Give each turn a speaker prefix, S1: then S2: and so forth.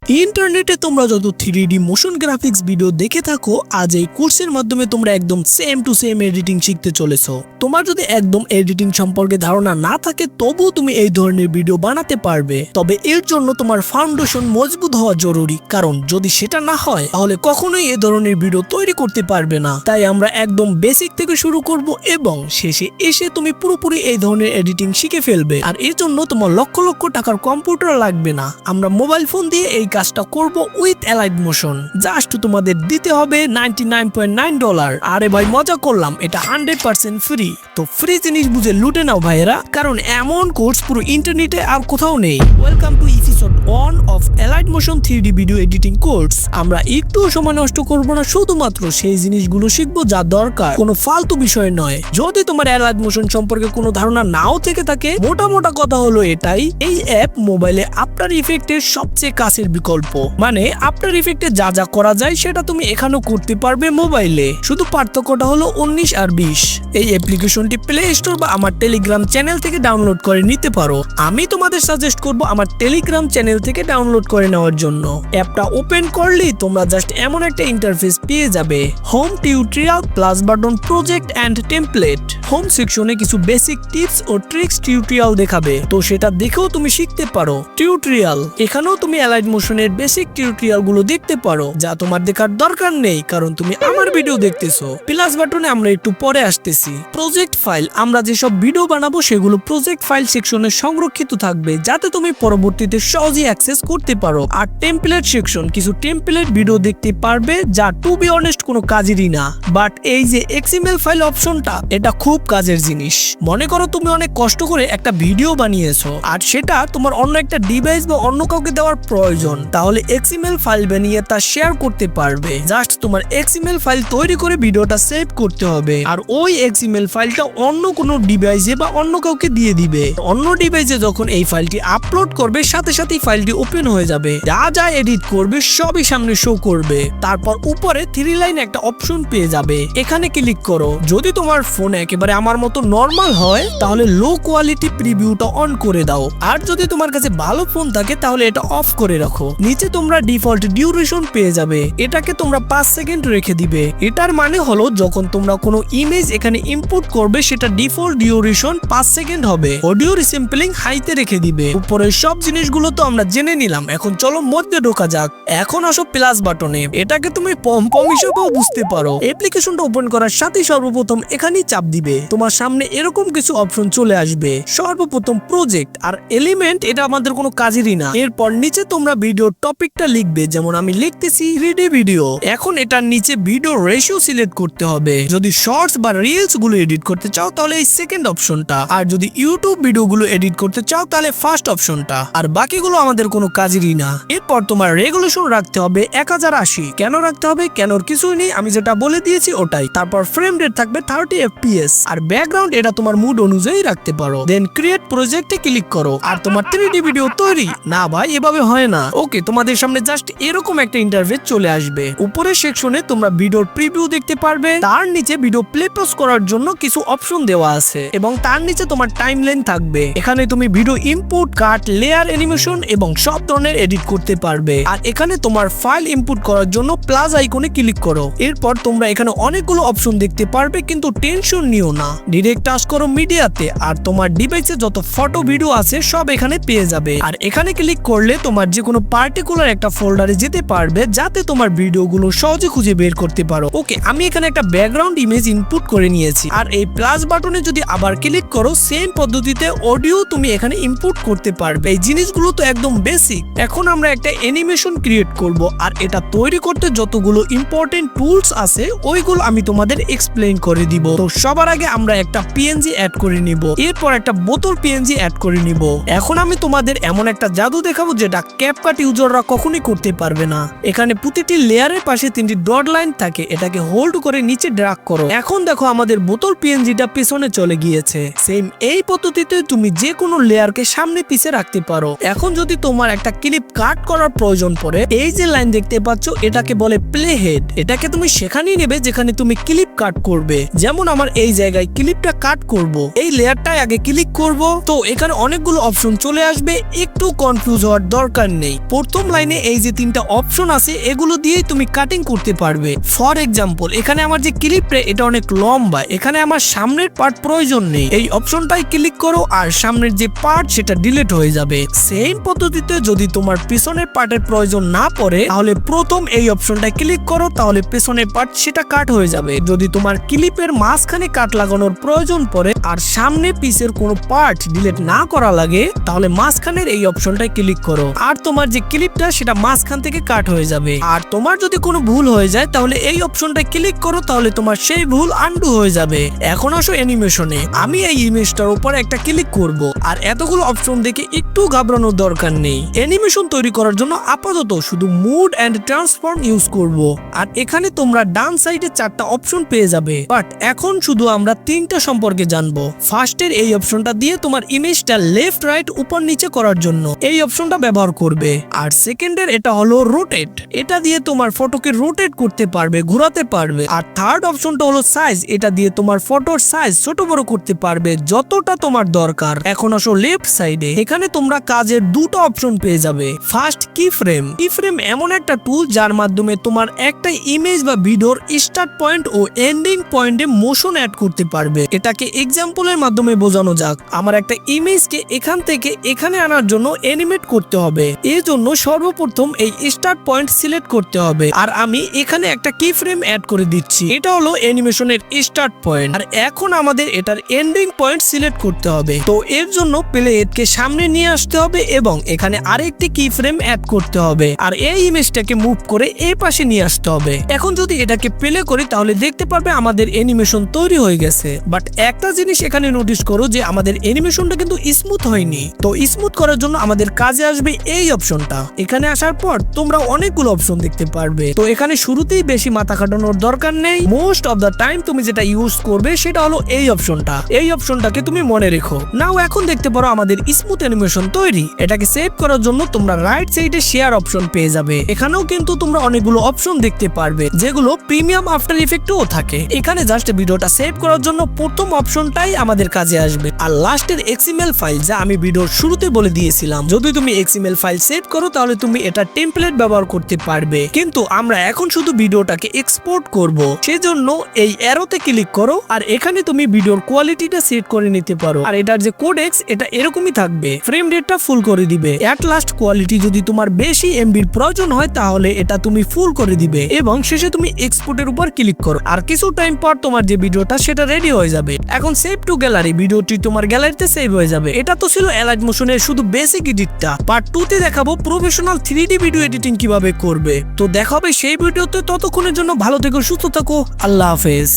S1: ইন্টারনেটে তোমরা যত 3D মোশন গ্রাফিক্স ভিডিও দেখে থাকো, আজ এই কোর্সের মাধ্যমে তোমরা একদম সেম টু সেম এডিটিং শিখতে চলেছো। তোমার যদি একদম এডিটিং সম্পর্কে ধারণা না থাকে, তবুও তুমি এই ধরনের ভিডিও বানাতে পারবে। তবে এর জন্য তোমার ফাউন্ডেশন মজবুত হওয়া জরুরি, কারণ যদি সেটা না হয় তাহলে কখনোই এই ধরনের ভিডিও তৈরি করতে পারবে না। তাই আমরা একদম বেসিক থেকে শুরু করব এবং শেষে এসে তুমি পুরোপুরি এই ধরনের এডিটিং শিখে ফেলবে। আর এর জন্য তোমার লক্ষ লক্ষ টাকার কম্পিউটার লাগবে না, আমরা মোবাইল ফোন দিয়ে এই কাজটা করব উইথ অ্যালাইট মোশন। জাস্ট তোমাদের দিতে হবে $99.9। আরে ভাই মজা করলাম, এটা 100% ফ্রি। তো ফ্রি জিনিস বুঝে লুটে নাও ভাইয়েরা, কারণ এমন কোর্স পুরো ইন্টারনেটে আর কোথাও নেই। Welcome to episode 1 of allied motion 3D video editing course. আমরা একটু সময় নষ্ট করব না, শুধুমাত্র সেই জিনিসগুলো শিখবো যা দরকার, কোনো ফালতু বিষয় নয়। যদি তোমার অ্যালাইট মোশন সম্পর্কে কোনো ধারণা নাও থেকে থাকে, মোটা কথা হলো এটাই, এই অ্যাপ মোবাইলে আফটার ইফেক্টের সবচেয়ে কাছের বিকল্প। মানে আফটার ইফেক্টে যা যা করা যায় সেটা তুমি এখানেও করতে পারবে মোবাইলে, শুধু পার্থক্যটা হলো 19 আর 20। এই অ্যাপ্লিকেশনটি প্লে স্টোর বা আমার টেলিগ্রাম চ্যানেল থেকে ডাউনলোড করে নিতে পারো। আমি তোমাদের সাজেস্ট করব আমার টেলিগ্রাম চ্যানেল থেকে ডাউনলোড করে নেওয়ার জন্য। অ্যাপটা ওপেন করলেই তোমরা জাস্ট এমন একটা ইন্টারফেস পেয়ে যাবে, home, tutorial, plus button, project and template. Home সেকশনে কিছু বেসিক টিপস ও ট্রিক্স টিউটোরিয়াল দেখাবে, তো সেটা দেখেও তুমি শিখতে পারো। টিউটোরিয়াল, এখানেও তুমি অ্যালাইট মোশনের বেসিক টিউটোরিয়াল গুলো দেখতে পারো, যা তোমার দেখার দরকার নেই কারণ তুমি আমার ভিডিও দেখতেছো। প্লাস বাটনে আমরা একটু পরে আসতেছি। প্রজেক্ট ফাইল, আমরা যেসব ভিডিও বানাবো সেগুলো প্রজেক্ট ফাইল সেকশনে সংরক্ষিত থাকবে, যাতে তুমি পরবর্তীতে সহজেই অ্যাক্সেস করতে পারো। আর টেমপ্লেট সেকশন, কিছু টেমপ্লেট ভিডিও দেখতে পারবে যা টু বি অনেস্ট কোনো কাজেরই না, বাট এই যে এক্সএমএল ফাইল অপশনটা, এটা খুব কাজের জিনিস। মনে করো তুমি অনেক কষ্ট করে একটা ভিডিও বানিয়েছো আর সেটা তোমার অন্য একটা ডিভাইস বা অন্য কাউকে দেওয়ার প্রয়োজন, তাহলে এক্সএমএল ফাইল বানিয়ে তা শেয়ার করতে পারবে। জাস্ট তোমার এক্সএমএল ফাইল তৈরি করে ভিডিওটা সেভ করতে হবে, আর ওই এক্সএমএল ফাইলটা অন্য কোনো ডিভাইসে বা অন্য কাউকে দিয়ে দিবে। অন্য ডিভাইসে যখন এই ফাইলটি আপলোড করবে, সাথে সাথেই ফাইলটি ওপেন হয়ে যাবে, যা যা এডিট করবে সবই সামনে শো করবে। তারপর উপরে 3 লাইন একটা অপশন পেয়ে যাবে, এখানে ক্লিক করো। যদি তোমার ফোন একেবারে আমার মতো নরমাল হয় তাহলে লো কোয়ালিটি প্রিভিউটা অন করে দাও, আর যদি তোমার কাছে ভালো ফোন থাকে তাহলে এটা অফ করে রাখো। নিচে তোমরা ডিফল্ট ডিউরেশন পেয়ে যাবে, এটাকে তোমরা 5 সেকেন্ড রেখে দিবে। এটার মানে হলো যখন তোমরা কোনো ইমেজ এখানে ইনপুট করবে সেটা ডিফল্ট ডিউরেশন 5 সেকেন্ড হবে। অডিও রিস্যাম্পলিং হাইতে রেখে দিবে। উপরের সব জিনিসগুলো তো আমরা জেনে নিলাম, এখন চলো মধ্যে ঢোকা যাক। এখন আসো প্লাস বাটনে, এটাকে তুমি পম হিসেবেও বুঝতে পারো। অ্যাপ্লিকেশনটা ওপেন করার সাথে সর্বপ্রথম এখানেই চাপ দিবে, তোমার সামনে এরকম কিছু অপশন চলে আসবে। সর্বপ্রথম প্রজেক্ট আর এলিমেন্ট, এটা আমাদের কোনো কাজেরই না। এরপর নিচে তোমরা ভিডিও টপিকটা লিখবে, যেমন আমি লিখতেছি 3D ভিডিও। এখন এটার নিচে ভিডিও রেশিও সিলেক্ট করতে হবে। যদি শর্টস বা রিলস গুলো এডিট করতে চাও তাহলে এই সেকেন্ড অপশনটা, আর যদি ইউটিউব ভিডিও গুলো এডিট করতে চাও তাহলে ফার্স্ট অপশনটা, আর বাকিগুলো আমাদের কোনো কাজেরই না। এরপর তোমার রেগুলেশন রাখতে হবে 1080। কেন রাখতে হবে? কেনর কিছুই নেই, আমি যেটা বলে দিয়েছি ওটাই। তারপর ফ্রেম রেট থাকবে 30 FPS, আর ব্যাকগ্রাউন্ড এটা তোমার মুড অনুযায়ী রাখতে পারো। দেন ক্রিয়েট প্রজেক্টে ক্লিক করো, আর তোমার 3D ভিডিও তৈরি। না ভাই, এভাবে হয় না। ওকে, তোমাদের সামনে জাস্ট এরকম একটা ইন্টারফেস চলে আসবে। উপরের সেকশনে তোমরা ভিডিওর প্রিভিউ দেখতে পারবে, তার নিচে ভিডিও প্লে পজ করার জন্য কিছু অপশন দেওয়া আছে, এবং তার নিচে তোমার টাইমলাইন থাকবে। এখানে তুমি ভিডিও ইনপুট, কাট, লেয়ার, অ্যানিমেশন এবং সব ধরনের এডিট করতে পারবে। আর এখানে তোমার ফাইল ইনপুট করার জন্য প্লাস আইকনে ক্লিক করো। এরপর তোমরা এখানে অনেকগুলো অপশন দেখতে পারবে, কিন্তু টেনশন নিও না, ডিরেক্ট টাচ করো মিডিয়াতে, আর তোমার ডিভাইসে যত ফটো ভিডিও আছে সব এখানে পেয়ে যাবে। আর এখানে ক্লিক করলে তোমার যে কোনো পার্টিকুলার একটা ফোল্ডারে যেতে পারবে, যাতে তোমার ভিডিওগুলো সহজে খুঁজে বের করতে পারো। ওকে, আমি এখানে একটা ব্যাকগ্রাউন্ড ইমেজ ইনপুট করে নিয়েছি। আর এই প্লাস বাটনে যদি আবার ক্লিক করো, সেম পদ্ধতিতে অডিও তুমি এখানে ইনপুট করতে পারবে। এই জিনিসগুলো তো একদম বেসিক। এখন আমরা একটা অ্যানিমেশন ক্রিয়েট করব, আর এটা তৈরি করতে যতগুলো ইম্পর্টেন্ট টুলস আছে ওইগুলো আমি তোমাদের এক্সপ্লেইন করে দিব। তো সবার আগে আমরা একটা পিএনজি অ্যাড করে নিব, এরপর একটা বোতল পিএনজি অ্যাড করে নিব। এখন আমি তোমাদের এমন একটা জাদু দেখাবো যেটা ক্যাপকাট ইউজাররা কখনোই করতে পারবে না। এখানে প্রতিটি লেয়ারের পাশে 3টি ডট লাইন থাকে, এটাকে হোল্ড করে নিচে ড্র্যাগ করো। এখন দেখো আমাদের বোতল পিএনজিটা পেছনে চলে গিয়েছে। সেম এই পদ্ধতিতে তুমি যে কোনো লেয়ারকে সামনে পিছে রাখতে পারো। এখন যদি তোমার একটা ক্লিপ কাট করার প্রয়োজন পড়ে এই যে লাইন দেখতে পাচ্ছ এটাকে বলে প্লে হেড। এটাকে তুমি সেখানেই নেবে যেখানে তুমি ক্লিপ কাট করবে। যেমন আমার এই জায়গায় ক্লিপটা কাট করব, এই লেয়ারটায় আগে ক্লিক করব। তো এখানে অনেকগুলো অপশন চলে আসবে, একটু কনফিউজ হওয়ার দরকার নেই। প্রথম লাইনে এই যে তিনটা অপশন আছে এগুলো দিয়েই তুমি কাটিং করতে পারবে। ফর এক্সাম্পল এখানে আমার যে ক্লিপটা এটা অনেক লম্বা, এখানে আমার সামনের পার্ট প্রয়োজন নেই, এই অপশনটাই ক্লিক করো আর সামনের যে পার্ট সেটা ডিলিট হয়ে যাবে। সেম পদ্ধতিতে যদি তোমার পিছনের পার্টের প্রয়োজন না পড়ে তাহলে প্রথম এই অপশনটায় ক্লিক করো, তাহলে পেছনের পার্ট সেটা কাট হয়ে যাবে। যদি তোমার ক্লিপের মাঝখানে কাট লাগানোর প্রয়োজন পড়ে আর সামনে পিছের কোনো পার্ট ডিলিট না করা লাগে তাহলে মাঝখানের এই অপশনটায় ক্লিক করো আর তোমার যে ক্লিপটা সেটা মাঝখান থেকে কাট হয়ে যাবে। আর তোমার যদি কোনো ভুল হয়ে যায় তাহলে এই অপশনটায় ক্লিক করো, তাহলে তোমার সেই ভুল আনডু হয়ে যাবে। এখন আসো অ্যানিমেশনে। আমি এই ইমেজটার উপর একটা ক্লিক করব আর এতগুলো অপশন দেখে একটু ঘাবড়ানোর দরকার নেই। অ্যানিমেশন তৈরি করার জন্য আপাতত শুধু মুড এন্ড ট্রান্সফর্ম ইউজ করব। আর এখানে তোমরা ডান সাইডে 4টা অপশন পেয়ে যাবে, বাট এখন শুধু আমরা 3টা সম্পর্কে জানবো। ফার্স্টের এই অপশনটা দিয়ে তোমার ইমেজটা লেফট রাইট উপর নিচে করার জন্য এই অপশনটা ব্যবহার করবে। আর সেকেন্ডের এটা হলো রোটেট, এটা দিয়ে তোমার ফটোকে রোটেট করতে পারবে, ঘোরাতে পারবে। আর থার্ড অপশনটা হলো সাইজ, এটা দিয়ে তোমার ফটোর সাইজ ছোট বড় করতে পারবে যতটা তোমার দরকার। এখন আসো লেফট সাইডে, এখানে তোমরা কাজের 2টা অপশন পেয়ে যাবে। ফার্স্ট কি ফ্রেম। কি ফ্রেম এমন একটা টুল যার মাধ্যমে তোমার একটা ইমেজ বা ভিডিওর স্টার্ট পয়েন্ট ও এন্ডিং পয়েন্টে মোশন অ্যাড করতে পারবে। এটাকে এক্সাম্পলের মাধ্যমে বোঝানো যাক। আমার একটা ইমেজকে এখান থেকে এখানে আনার জন্য অ্যানিমেট করতে হবে, এর জন্য সর্বপ্রথম এই স্টার্ট পয়েন্ট সিলেক্ট করতে হবে আর আমি এখানে একটা কি ফ্রেম অ্যাড করে দিচ্ছি। এটা হলো অ্যানিমেশনের স্টার্ট পয়েন্ট। আর এখন আমাদের এটার এন্ডিং পয়েন্ট সিলেক্ট করতে হবে। তো এর জন্য প্লে হেডকে সামনে নিয়ে আসতে হবে এবং এখানে আরেকটি কি ফ্রেম অ্যাড করতে হবে আর এই ইমেজটাকে মুভ করে এই পাশে নিয়ে আসতে হবে। এখন যদি এটাকে প্লে করি তাহলে দেখতে পারবে আমাদের অ্যানিমেশন তৈরি হয়ে গেছে। বাট একটা জিনিস এখানে নোটিস করো যে আমাদের অ্যানিমেশনটা কিন্তু স্মুথ হয়নি। তো স্মুথ করার জন্য আমাদের কাজে আসবে এই অপশনটা। এখানে আসার পর তোমরা অনেকগুলো অপশন দেখতে পারবে। তো এখানে শুরুতেই বেশি মাথা খাটানোর দরকার নেই। মোস্ট অফ দা টাইম তুমি যেটা ইউজ করবে সেটা হলো এই অপশনটা। এই অপশনটাকে তুমি মনে রেখো। নাও এখন দেখতে পারো আমাদের স্মুথ অ্যানিমেশন তৈরি। এটাকে সেভ করার জন্য তোমরা রাইট সাইডে শেয়ার অপশন পেয়ে যাবে। এখানেও কিন্তু তোমরা অনেকগুলো অপশন দেখতে পারবে যেগুলো প্রিমিয়াম আফটার ইফেক্টও থাকে। এখানে জাস্ট ভিডিওটা সেভ করার জন্য প্রথম অপশনটাই আমাদের কাজে আসবে। আর লাস্টের এক্সএমএল ফাইল যা আমি ভিডিওর শুরুতে বলে দিয়েছিলাম, যদি তুমি এক্সএমএল ফাইল সেভ করো তাহলে তুমি এটা টেমপ্লেট ব্যবহার করতে পারবে। কিন্তু আমরা এখন শুধু ভিডিওটাকে এক্সপোর্ট করব, সেজন্য এই অ্যারোতে ক্লিক করো আর এখানে তুমি ভিডিওর কোয়ালিটিটা সেট করে নিতে পারো। আর এটার যে কোডেক্স এটা এরকমই থাকবে, ফ্রেম রেটটা ফুল করে দিবে। এট লাস্ট কোয়ালিটি যদি তোমার বেশি এমবির প্রয়োজন হয় তাহলে এটা তুমি ফুল করে দিবে এবং শেষে তুমি এক্সপোর্টের উপর ক্লিক করো। আর কিছু টাইম পর তোমার যে ভিডিওটা সেটা রেডি হয়ে যাবে। এখন সেভ টু গ্যালারি, ভিডিওটি তোমার গ্যালারিতে সেভ হয়ে যাবে। এটা তো ছিল অ্যালাইট মোশনের শুধু বেসিক এডিটটা। পার্ট 2 তে দেখাবো প্রফেশনাল 3D ভিডিও এডিটিং কিভাবে করবে। তো দেখা হবে সেই ভিডিওতে। ততক্ষণের জন্য ভালো থেকো, সুস্থ থাকো, আল্লাহ হাফেজ।